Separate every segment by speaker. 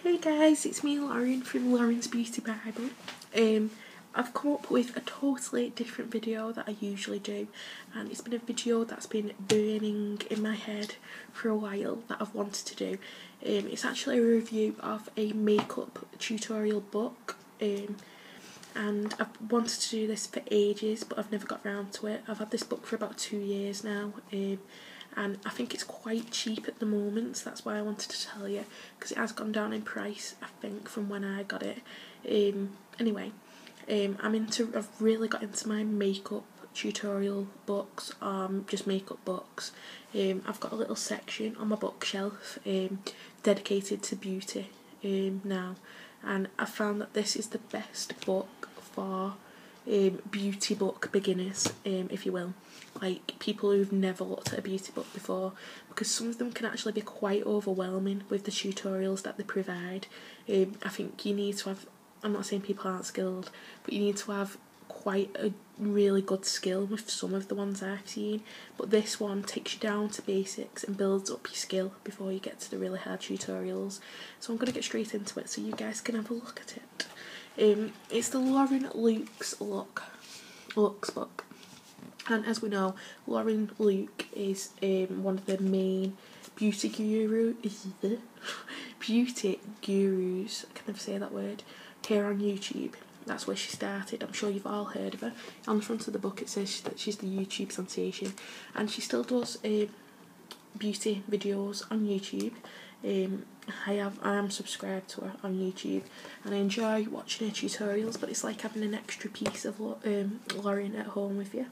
Speaker 1: Hey guys, it's me Lauren from Lauren's Beauty Bible. I've come up with a totally different video that I usually do, and it's been a video that's been burning in my head for a while that I've wanted to do. It's actually a review of a makeup tutorial book, and I've wanted to do this for ages but I've never got round to it. I've had this book for about 2 years now, and I think it's quite cheap at the moment, so that's why I wanted to tell you, because it has gone down in price I think from when I got it. Anyway, I've really got into my makeup tutorial books, just makeup books. I've got a little section on my bookshelf dedicated to beauty now, and I found that this is the best book for beauty book beginners, if you will, like people who've never looked at a beauty book before, because some of them can actually be quite overwhelming with the tutorials that they provide. I think you need to have, I'm not saying people aren't skilled, but you need to have quite a really good skill with some of the ones I've seen, but this one takes you down to basics and builds up your skill before you get to the really hard tutorials. So I'm going to get straight into it so you guys can have a look at it. It's the Lauren Looks book, and as we know, Lauren Luke is one of the main beauty gurus, I can never say that word, here on YouTube. That's where she started. I'm sure you've all heard of her. On the front of the book it says that she's the YouTube sensation, and she still does beauty videos on YouTube. I am subscribed to her on YouTube, and I enjoy watching her tutorials, but it's like having an extra piece of Lauren at home with you.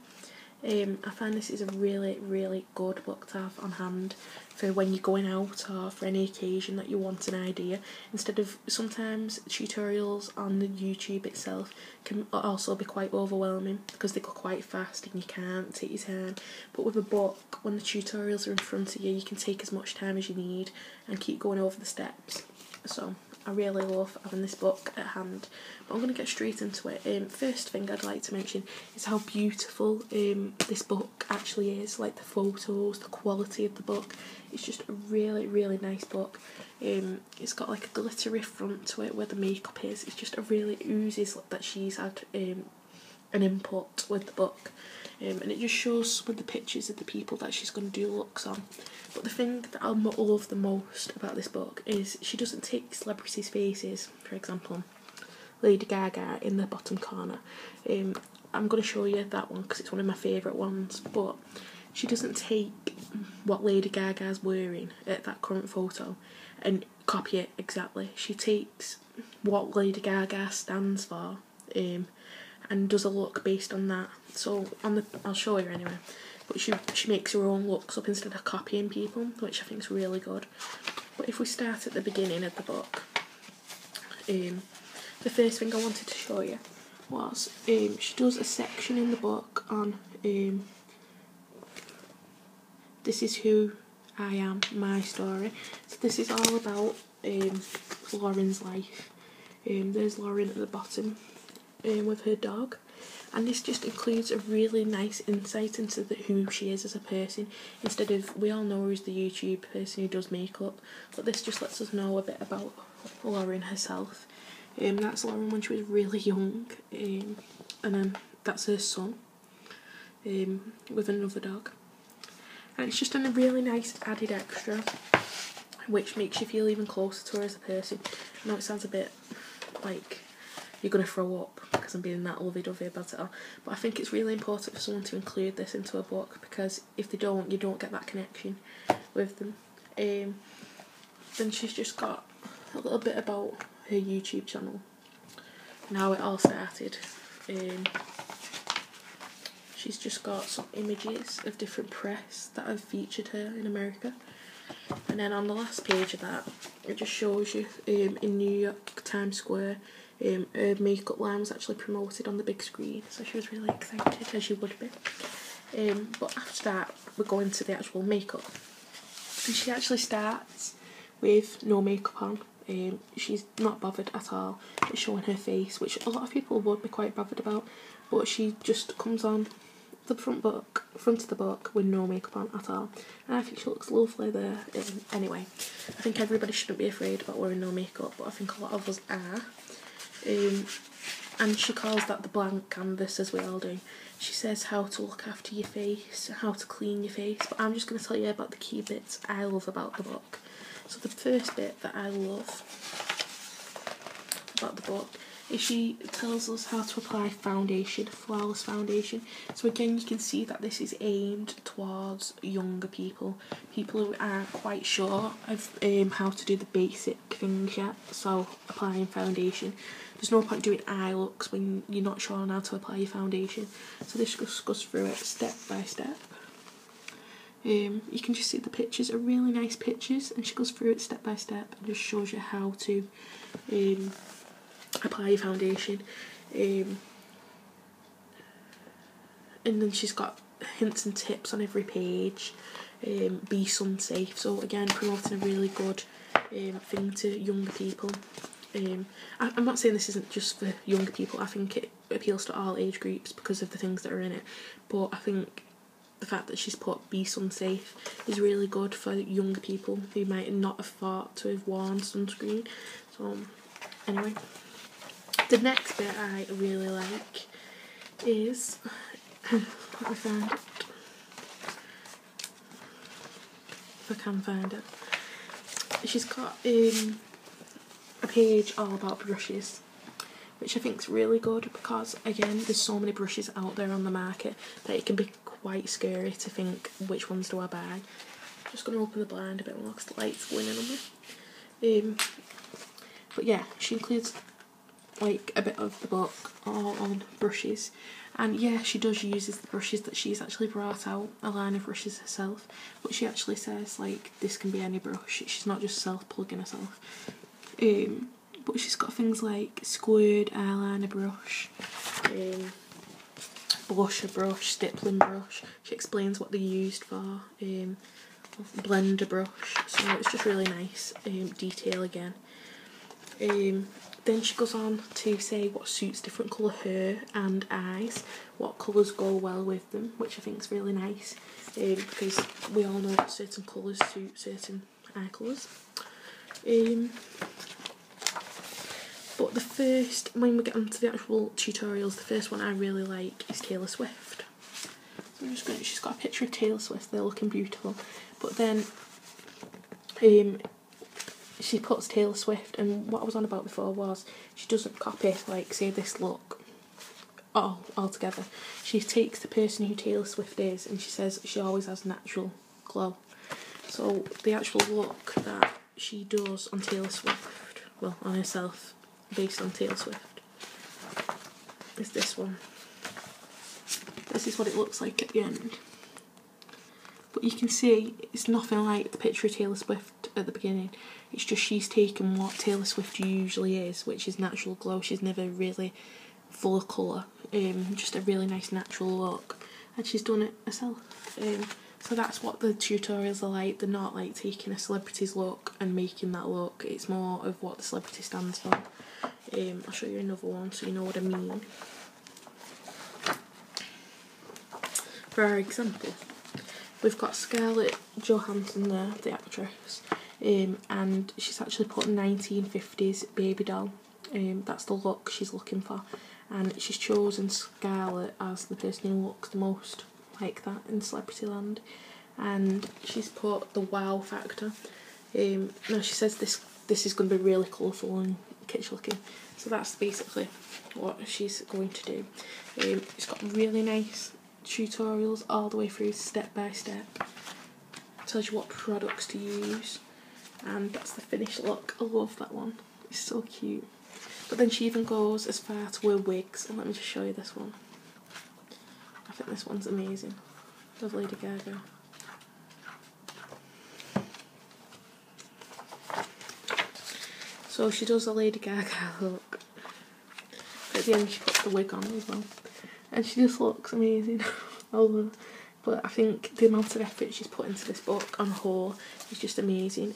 Speaker 1: I find this is a really good book to have on hand for when you're going out or for any occasion that you want an idea, instead of sometimes tutorials on the YouTube itself can also be quite overwhelming because they go quite fast and you can't take your time. But with a book, when the tutorials are in front of you, you can take as much time as you need and keep going over the steps. So I really love having this book at hand. But I'm going to get straight into it. First thing I'd like to mention is how beautiful this book actually is. Like the photos, the quality of the book. It's just a really nice book. It's got like a glittery front to it where the makeup is. It's just a really oozes that she's had an input with the book. And it just shows some of the pictures of the people that she's going to do looks on. But the thing that I love the most about this book is she doesn't take celebrities' faces. For example, Lady Gaga in the bottom corner. I'm going to show you that one because it's one of my favourite ones, but she doesn't take what Lady Gaga's wearing at that current photo and copy it exactly. She takes what Lady Gaga stands for and does a look based on that. So I'll show you anyway, but she makes her own looks up instead of copying people, which I think is really good. But if we start at the beginning of the book, the first thing I wanted to show you was she does a section in the book on this is who I am, my story. So this is all about Lauren's life. There's Lauren at the bottom with her dog, and this just includes a really nice insight into who she is as a person, instead of, we all know her as the YouTube person who does makeup, but this just lets us know a bit about Lauren herself. That's Lauren when she was really young, and then that's her son with another dog, and it's just a really nice added extra which makes you feel even closer to her as a person. I know it sounds a bit like you're going to throw up because I'm being that lovey-dovey about it all, but I think it's really important for someone to include this into a book, because if they don't, you don't get that connection with them. Then she's just got a little bit about her YouTube channel and how it all started. She's just got some images of different press that have featured her in America, and then on the last page of that it just shows you in New York Times Square her makeup line was actually promoted on the big screen, so she was really excited, as you would be. But after that we go into the actual makeup, and she actually starts with no makeup on. She's not bothered at all with showing her face, which a lot of people would be quite bothered about, but she just comes on the front of the book with no makeup on at all, and I think she looks lovely there. Anyway, I think everybody shouldn't be afraid about wearing no makeup, but I think a lot of us are. And she calls that the blank canvas, as we all do. She says how to look after your face, how to clean your face, but I'm just going to tell you about the key bits I love about the book. So the first bit that I love about the book is she tells us how to apply foundation, flawless foundation. So again, you can see that this is aimed towards younger people, people who aren't quite sure of how to do the basic things yet. So applying foundation, there's no point doing eye looks when you're not sure on how to apply your foundation. So this just goes through it step by step. You can just see the pictures are really nice pictures, and she goes through it step by step and just shows you how to apply your foundation. And then she's got hints and tips on every page. Be sun safe, so again promoting a really good thing to younger people. I'm not saying this isn't just for younger people, I think it appeals to all age groups because of the things that are in it, but I think the fact that she's put be sun safe is really good for younger people who might not have thought to have worn sunscreen. So anyway, the next bit I really like is let me find it, if I can find it. She's got a page all about brushes, which I think is really good because again there's so many brushes out there on the market that it can be quite scary to think which ones do I buy. I'm just going to open the blind a bit more because the light's going in on me. But yeah, she includes like a bit of the book all on brushes, and yeah, she does uses the brushes that she's actually brought out, a line of brushes herself, but she actually says like this can be any brush, she's not just self-plugging herself. But she's got things like squared eyeliner brush, blusher brush, stippling brush. She explains what they're used for, blender brush, so it's just really nice detail again. Then she goes on to say what suits different colour hair and eyes, what colours go well with them, which I think is really nice, because we all know that certain colours suit certain eye colours. But the first, when we get onto the actual tutorials, the first one I really like is Taylor Swift. So I'm just going to, she's got a picture of Taylor Swift there looking beautiful, but then she puts Taylor Swift, and what I was on about before was she doesn't copy like say this look all together. She takes the person who Taylor Swift is and she says she always has natural glow. So the actual look that she does on Taylor Swift, well on herself, based on Taylor Swift, is this one. This is what it looks like at the end. But you can see it's nothing like the picture of Taylor Swift at the beginning. It's just she's taken what Taylor Swift usually is, which is natural glow. She's never really full of colour, just a really nice natural look, and she's done it herself. So that's what the tutorials are like. They're not like taking a celebrity's look and making that look. It's more of what the celebrity stands for. I'll show you another one so you know what I mean. For our example, we've got Scarlett Johansson there, the actress, and she's actually put 1950s baby doll. That's the look she's looking for, and she's chosen Scarlett as the person who looks the most like that in celebrity land, and she's put the wow factor. Now she says this is going to be really colourful and kitsch looking, so that's basically what she's going to do. It's got really nice tutorials all the way through, step by step. Tells you what products to use, and that's the finished look. I love that one, it's so cute. But then she even goes as far to wear wigs, and let me just show you this one. I think this one's amazing, of Lady Gaga. So she does a Lady Gaga look. At the end she puts the wig on as well, and she just looks amazing. I love her. But I think the amount of effort she's put into this book on a whole is just amazing.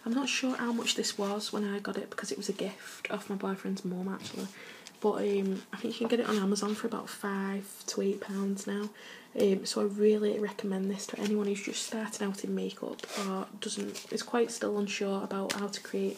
Speaker 1: I'm not sure how much this was when I got it because it was a gift off my boyfriend's mum actually. but I think you can get it on Amazon for about £5 to £8 now. So I really recommend this to anyone who's just starting out in makeup or is quite still unsure about how to create